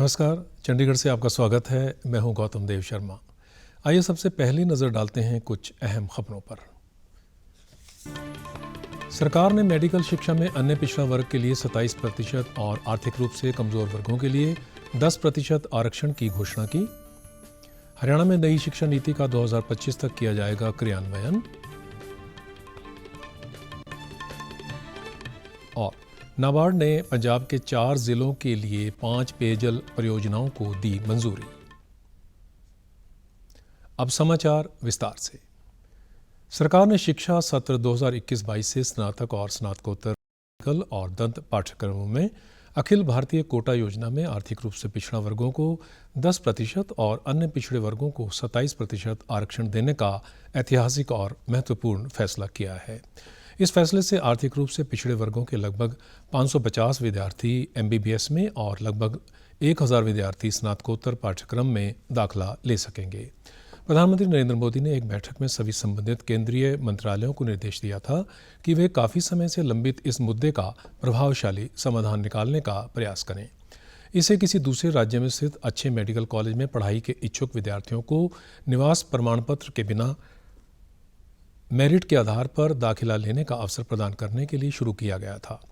नमस्कार, चंडीगढ़ से आपका स्वागत है। मैं हूं गौतम देव शर्मा। आइए सबसे पहली नज़र डालते हैं कुछ अहम खबरों पर। सरकार ने मेडिकल शिक्षा में अन्य पिछड़ा वर्ग के लिए 27% और आर्थिक रूप से कमजोर वर्गों के लिए 10% आरक्षण की घोषणा की। हरियाणा में नई शिक्षा नीति का 2025 तक किया जाएगा क्रियान्वयन। और नाबार्ड ने पंजाब के 4 जिलों के लिए 5 पेयजल परियोजनाओं को दी मंजूरी। अब समाचार विस्तार से। सरकार ने शिक्षा सत्र 2021-22 से स्नातक और स्नातकोत्तर मेडिकल और दंत पाठ्यक्रमों में अखिल भारतीय कोटा योजना में आर्थिक रूप से पिछड़ा वर्गों को 10% और अन्य पिछड़े वर्गों को 27% आरक्षण देने का ऐतिहासिक और महत्वपूर्ण फैसला किया है। इस फैसले से आर्थिक रूप से पिछड़े वर्गों के लगभग 550 विद्यार्थी MBBS में और लगभग 1000 विद्यार्थी स्नातकोत्तर पाठ्यक्रम में दाखिला ले सकेंगे। प्रधानमंत्री नरेंद्र मोदी ने एक बैठक में सभी संबंधित केंद्रीय मंत्रालयों को निर्देश दिया था कि वे काफ़ी समय से लंबित इस मुद्दे का प्रभावशाली समाधान निकालने का प्रयास करें। इसे किसी दूसरे राज्य में स्थित अच्छे मेडिकल कॉलेज में पढ़ाई के इच्छुक विद्यार्थियों को निवास प्रमाण पत्र के बिना मेरिट के आधार पर दाखिला लेने का अवसर प्रदान करने के लिए शुरू किया गया था।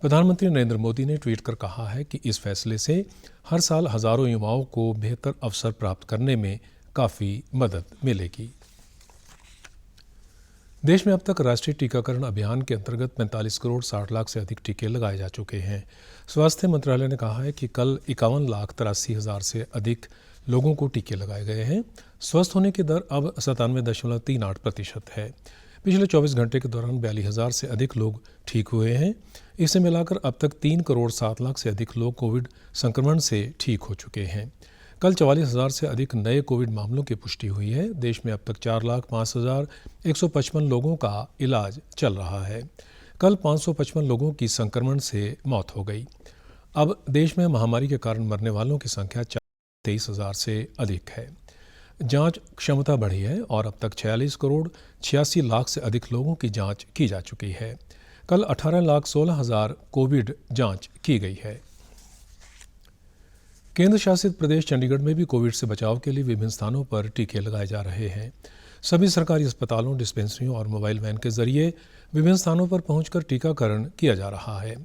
प्रधानमंत्री नरेंद्र मोदी ने ट्वीट कर कहा है कि इस फैसले से हर साल हजारों युवाओं को बेहतर अवसर प्राप्त करने में काफ़ी मदद मिलेगी। देश में अब तक राष्ट्रीय टीकाकरण अभियान के अंतर्गत 45 करोड़ 60 लाख से अधिक टीके लगाए जा चुके हैं। स्वास्थ्य मंत्रालय ने कहा है कि कल 51,83,000 से अधिक लोगों को टीके लगाए गए हैं। स्वस्थ होने की दर अब 97.38% है। पिछले 24 घंटे के दौरान 42,000 से अधिक लोग ठीक हुए हैं। इसे मिलाकर अब तक 3 करोड़ 7 लाख से अधिक लोग कोविड संक्रमण से ठीक हो चुके हैं। कल 44,000 से अधिक नए कोविड मामलों की पुष्टि हुई है। देश में अब तक 4,05,155 लोगों का इलाज चल रहा है। कल 555 लोगों की संक्रमण से मौत हो गई। अब देश में महामारी के कारण मरने वालों की संख्या 23,000 से अधिक है। जांच क्षमता बढ़ी है और अब तक 46 करोड़ 86 लाख से अधिक लोगों की जांच की जा चुकी है। कल 18,16,000 कोविड जांच की गई है। केंद्र शासित प्रदेश चंडीगढ़ में भी कोविड से बचाव के लिए विभिन्न स्थानों पर टीके लगाए जा रहे हैं। सभी सरकारी अस्पतालों, डिस्पेंसरियों और मोबाइल वैन के जरिए विभिन्न स्थानों पर पहुंचकर टीकाकरण किया जा रहा है।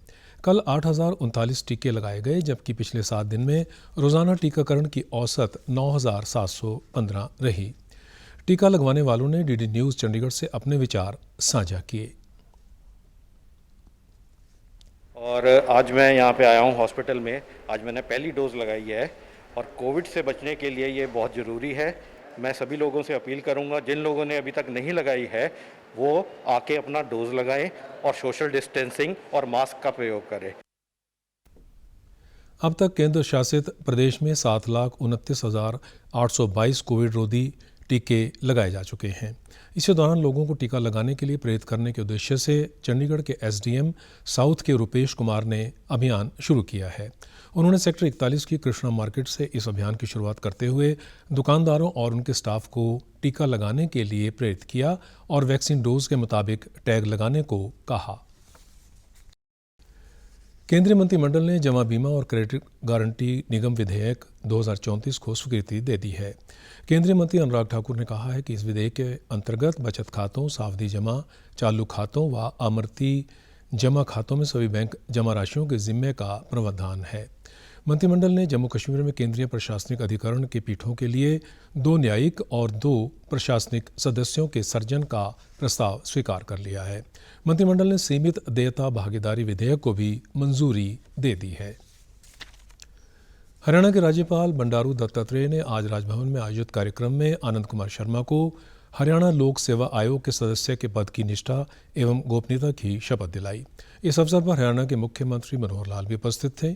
कल 8,039 टीके लगाए गए, जबकि पिछले 7 दिन में रोजाना टीकाकरण की औसत 9,715 रही। टीका लगवाने वालों ने DD न्यूज़ चंडीगढ़ से अपने विचार साझा किए। और आज मैं यहाँ पे आया हूँ हॉस्पिटल में। आज मैंने पहली डोज लगाई है और कोविड से बचने के लिए ये बहुत ज़रूरी है। मैं सभी लोगों से अपील करूँगा, जिन लोगों ने अभी तक नहीं लगाई है वो आके अपना डोज लगाएं और सोशल डिस्टेंसिंग और मास्क का प्रयोग करें। अब तक केंद्र शासित प्रदेश में 7,29,822 कोविड रोधी टीके लगाए जा चुके हैं। इसी दौरान लोगों को टीका लगाने के लिए प्रेरित करने के उद्देश्य से चंडीगढ़ के SDM साउथ के रुपेश कुमार ने अभियान शुरू किया है। उन्होंने सेक्टर 41 की कृष्णा मार्केट से इस अभियान की शुरुआत करते हुए दुकानदारों और उनके स्टाफ को टीका लगाने के लिए प्रेरित किया और वैक्सीन डोज के मुताबिक टैग लगाने को कहा। केंद्रीय मंत्रिमंडल ने जमा बीमा और क्रेडिट गारंटी निगम विधेयक 2034 को स्वीकृति दे दी है। केंद्रीय मंत्री अनुराग ठाकुर ने कहा है कि इस विधेयक के अंतर्गत बचत खातों, सावधि जमा, चालू खातों व आमर्ती जमा खातों में सभी बैंक जमा राशियों के जिम्मे का प्रावधान है। मंत्रिमंडल ने जम्मू कश्मीर में केंद्रीय प्रशासनिक अधिकरण की पीठों के लिए 2 न्यायिक और 2 प्रशासनिक सदस्यों के सृजन का प्रस्ताव स्वीकार कर लिया है। मंत्रिमंडल ने सीमित देयता भागीदारी विधेयक को भी मंजूरी दे दी है। हरियाणा के राज्यपाल बंडारू दत्तात्रेय ने आज राजभवन में आयोजित कार्यक्रम में आनंद कुमार शर्मा को हरियाणा लोक सेवा आयोग के सदस्य के पद की निष्ठा एवं गोपनीयता की शपथ दिलाई। इस अवसर पर हरियाणा के मुख्यमंत्री मनोहर लाल भी उपस्थित थे।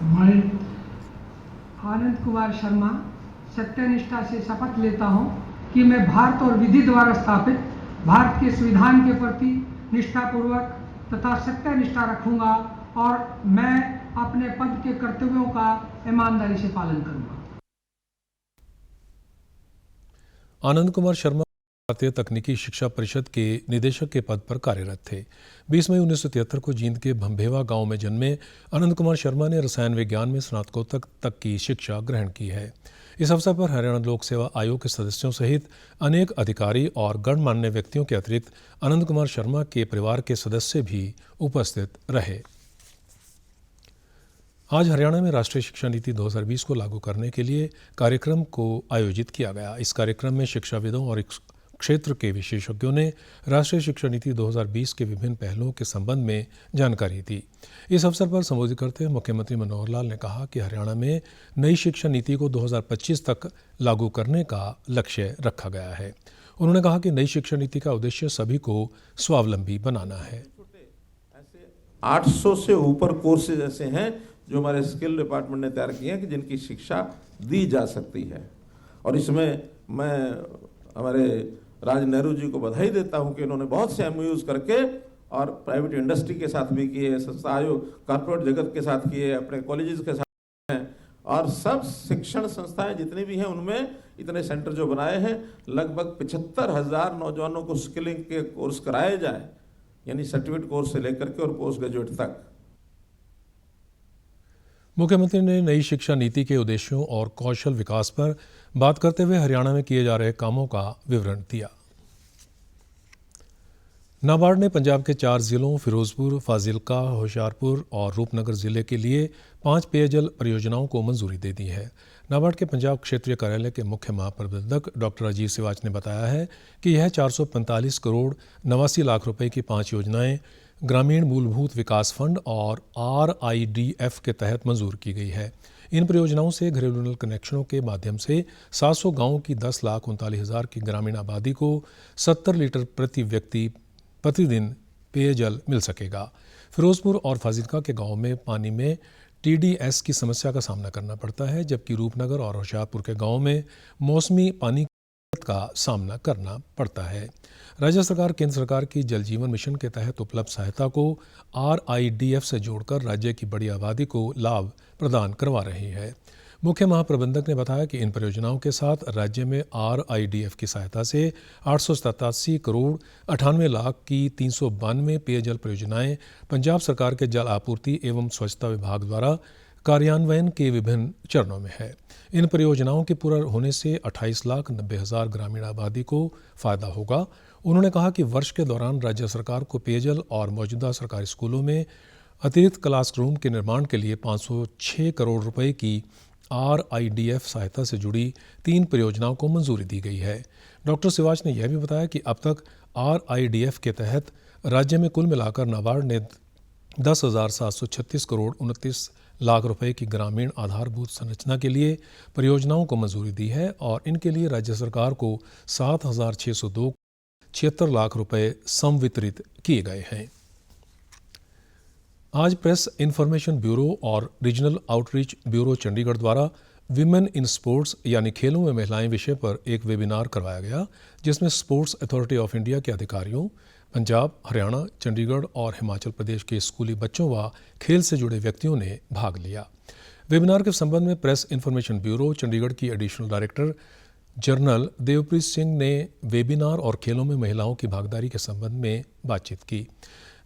मैं आनंद कुमार शर्मा सत्यनिष्ठा से शपथ लेता हूं कि मैं भारत और विधि द्वारा स्थापित भारत के संविधान के प्रति निष्ठापूर्वक तथा सत्यनिष्ठा रखूंगा और मैं अपने पद के कर्तव्यों का ईमानदारी से पालन करूंगा। आनंद कुमार शर्मा भारतीय तकनीकी शिक्षा परिषद के निदेशक के पद पर कार्यरत थे। 20 मई 1973 को जींद के भंभेवा गांव में जन्मे अनंत कुमार शर्मा ने रसायन विज्ञान में स्नातकोत्तर तक की शिक्षा ग्रहण की है। इस अवसर पर हरियाणा लोक सेवा आयोग के सदस्यों सहित अनेक अधिकारी और गणमान्य व्यक्तियों के अतिरिक्त अनंत कुमार शर्मा के परिवार के सदस्य भी उपस्थित रहे। आज हरियाणा में राष्ट्रीय शिक्षा नीति 2020 को लागू करने के लिए कार्यक्रम को आयोजित किया गया। इस कार्यक्रम में शिक्षाविदों और क्षेत्र के विशेषज्ञों ने राष्ट्रीय शिक्षा नीति 2020 के विभिन्न पहलुओं के संबंध में जानकारी दी। इस अवसर पर संबोधित करते हुए मुख्यमंत्री मनोहर लाल ने कहा कि हरियाणा में नई शिक्षा नीति को 2025 तक लागू करने का लक्ष्य रखा गया है। उन्होंने कहा कि नई शिक्षा नीति का उद्देश्य सभी को स्वावलंबी बनाना है। 800 से ऊपर कोर्सेज ऐसे हैं जो हमारे स्किल डिपार्टमेंट ने तैयार किए हैं कि जिनकी शिक्षा दी जा सकती है। और इसमें मैं हमारे राज नेहरू जी को बधाई देता हूं कि इन्होंने बहुत से MOUs करके और प्राइवेट इंडस्ट्री के साथ भी किए, संस्था आयोग कॉर्पोरेट जगत के साथ किए, अपने कॉलेजेस के साथ हैं, और सब शिक्षण संस्थाएं जितनी भी हैं उनमें इतने सेंटर जो बनाए हैं, लगभग 75,000 नौजवानों को स्किलिंग के कोर्स कराए जाए, यानी सर्टिफिकेट कोर्स से लेकर के और पोस्ट ग्रेजुएट तक। मुख्यमंत्री ने नई शिक्षा नीति के उद्देश्यों और कौशल विकास पर बात करते हुए हरियाणा में किए जा रहे कामों का विवरण दिया। नाबार्ड ने पंजाब के 4 जिलों फिरोजपुर, फाजिलका, होशियारपुर और रूपनगर जिले के लिए 5 पेयजल परियोजनाओं को मंजूरी दे दी है। नाबार्ड के पंजाब क्षेत्रीय कार्यालय के मुख्य महाप्रबंधक डॉक्टर अजीत सिवाच ने बताया है कि यह 445 करोड़ 89 लाख रुपए की 5 योजनाएं ग्रामीण मूलभूत विकास फंड और RIDF के तहत मंजूर की गई है। इन परियोजनाओं से घरेलू नल कनेक्शनों के माध्यम से 700 गांवों की 10,39,000 की ग्रामीण आबादी को 70 लीटर प्रति व्यक्ति प्रतिदिन पेयजल मिल सकेगा। फिरोजपुर और फाजिलका के गांव में पानी में TDS की समस्या का सामना करना पड़ता है, जबकि रूपनगर और होशियारपुर के गांव में मौसमी पानी का सामना करना पड़ता है। राज्य सरकार केंद्र सरकार की जल जीवन मिशन के तहत उपलब्ध सहायता को RIDF से जोड़कर राज्य की बड़ी आबादी को लाभ प्रदान करवा रही है। मुख्य महाप्रबंधक ने बताया कि इन परियोजनाओं के साथ राज्य में RIDF की सहायता से 887 करोड़ 98 लाख की 392 पेयजल परियोजनाएं पंजाब सरकार के जल आपूर्ति एवं स्वच्छता विभाग द्वारा कार्यान्वयन के विभिन्न चरणों में है। इन परियोजनाओं के पूरा होने से 28,90,000 ग्रामीण आबादी को फायदा होगा। उन्होंने कहा कि वर्ष के दौरान राज्य सरकार को पेयजल और मौजूदा सरकारी स्कूलों में अतिरिक्त क्लासरूम के निर्माण के लिए 506 करोड़ रुपए की RIDF सहायता से जुड़ी 3 परियोजनाओं को मंजूरी दी गई है। डॉक्टर सिवाच ने यह भी बताया कि अब तक RIDF के तहत राज्य में कुल मिलाकर नाबार्ड ने 10,736 करोड़ 29 लाख रुपए की ग्रामीण आधारभूत संरचना के लिए परियोजनाओं को मंजूरी दी है और इनके लिए राज्य सरकार को 7,602.76 लाख रुपए संवितरित किए गए हैं। आज प्रेस इंफॉर्मेशन ब्यूरो और रीजनल आउटरीच ब्यूरो चंडीगढ़ द्वारा विमेन इन स्पोर्ट्स यानी खेलों में महिलाएं विषय पर एक वेबिनार करवाया गया, जिसमें स्पोर्ट्स अथॉरिटी ऑफ इंडिया के अधिकारियों, पंजाब, हरियाणा, चंडीगढ़ और हिमाचल प्रदेश के स्कूली बच्चों व खेल से जुड़े व्यक्तियों ने भाग लिया। वेबिनार के संबंध में प्रेस इंफॉर्मेशन ब्यूरो चंडीगढ़ की additional director general Devpreet Singh ने वेबिनार और खेलों में महिलाओं की भागीदारी के संबंध में बातचीत की।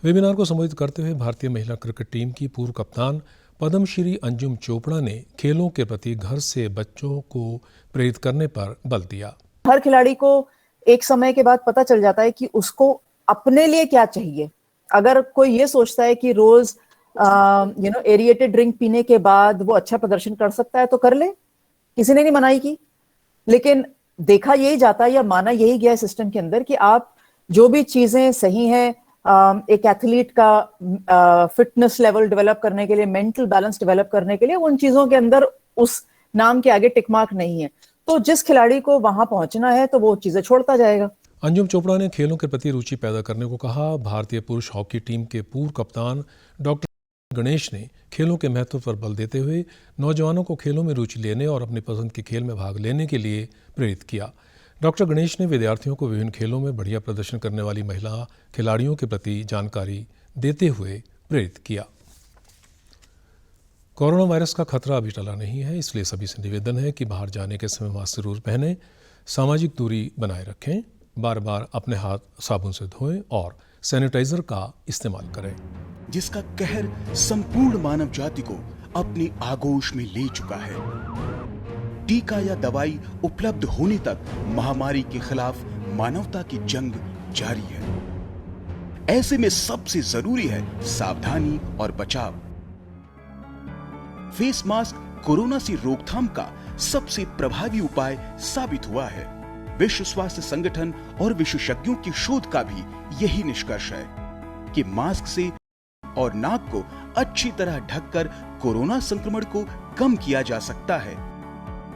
वेबिनार को संबोधित करते हुए भारतीय महिला क्रिकेट टीम की पूर्व कप्तान पद्मश्री अंजुम चोपड़ा ने खेलों के प्रति घर से बच्चों को प्रेरित करने पर बल दिया। हर खिलाड़ी को एक समय के बाद पता चल जाता है कि उसको अपने लिए क्या चाहिए। अगर कोई ये सोचता है कि रोज एरिएटेड ड्रिंक पीने के बाद वो अच्छा प्रदर्शन कर सकता है तो कर ले, किसी ने नहीं मनाही की। लेकिन देखा यही जाता है या माना यही गया है सिस्टम के अंदर कि आप जो भी चीजें सही हैं, एक एथलीट का फिटनेस लेवल डेवलप करने के लिए, मेंटल बैलेंस डेवलप करने के लिए, उन चीजों के अंदर उस नाम के आगे टिक मार्क नहीं है। तो जिस खिलाड़ी को वहां पहुंचना है तो वो चीजें छोड़ता जाएगा। अंजुम चोपड़ा ने खेलों के प्रति रुचि पैदा करने को कहा। भारतीय पुरुष हॉकी टीम के पूर्व कप्तान डॉक्टर गणेश ने खेलों के महत्व पर बल देते हुए नौजवानों को खेलों में रुचि लेने और अपनी पसंद के खेल में भाग लेने के लिए प्रेरित किया। डॉक्टर गणेश ने विद्यार्थियों को विभिन्न खेलों में बढ़िया प्रदर्शन करने वाली महिला खिलाड़ियों के प्रति जानकारी देते हुए प्रेरित किया। कोरोना वायरस का खतरा अभी टला नहीं है, इसलिए सभी से निवेदन है कि बाहर जाने के समय मास्क जरूर पहनें, सामाजिक दूरी बनाए रखें, बार बार अपने हाथ साबुन से धोएं और सैनिटाइजर का इस्तेमाल करें। जिसका कहर संपूर्ण मानव जाति को अपनी आगोश में ले चुका है। टीका या दवाई उपलब्ध होने तक महामारी के खिलाफ मानवता की जंग जारी है। ऐसे में सबसे जरूरी है सावधानी और बचाव। फेस मास्क कोरोना से रोकथाम का सबसे प्रभावी उपाय साबित हुआ है। विश्व स्वास्थ्य संगठन और विशेषज्ञों की शोध का भी यही निष्कर्ष है कि मास्क से और नाक को अच्छी तरह ढककर कोरोना संक्रमण को कम किया जा सकता है।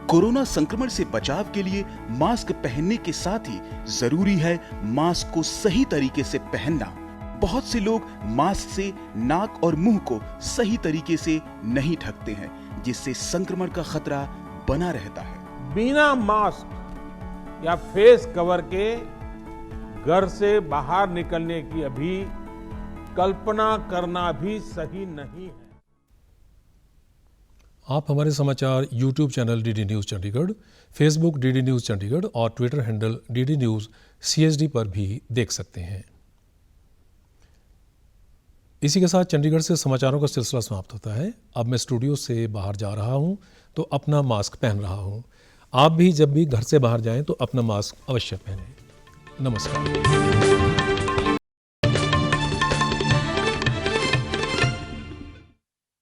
कोरोना संक्रमण से बचाव के लिए मास्क पहनने के साथ ही जरूरी है मास्क को सही तरीके से पहनना। बहुत से लोग मास्क से नाक और मुंह को सही तरीके से नहीं ढकते हैं, जिससे संक्रमण का खतरा बना रहता है। बिना मास्क या फेस कवर के घर से बाहर निकलने की अभी कल्पना करना भी सही नहीं है। आप हमारे समाचार YouTube channel DD news Chandigarh, Facebook DD news Chandigarh और Twitter handle DD news CSD पर भी देख सकते हैं। इसी के साथ चंडीगढ़ से समाचारों का सिलसिला समाप्त होता है। अब मैं स्टूडियो से बाहर जा रहा हूं तो अपना मास्क पहन रहा हूं। आप भी जब भी घर से बाहर जाएं तो अपना मास्क अवश्य पहनें। नमस्कार।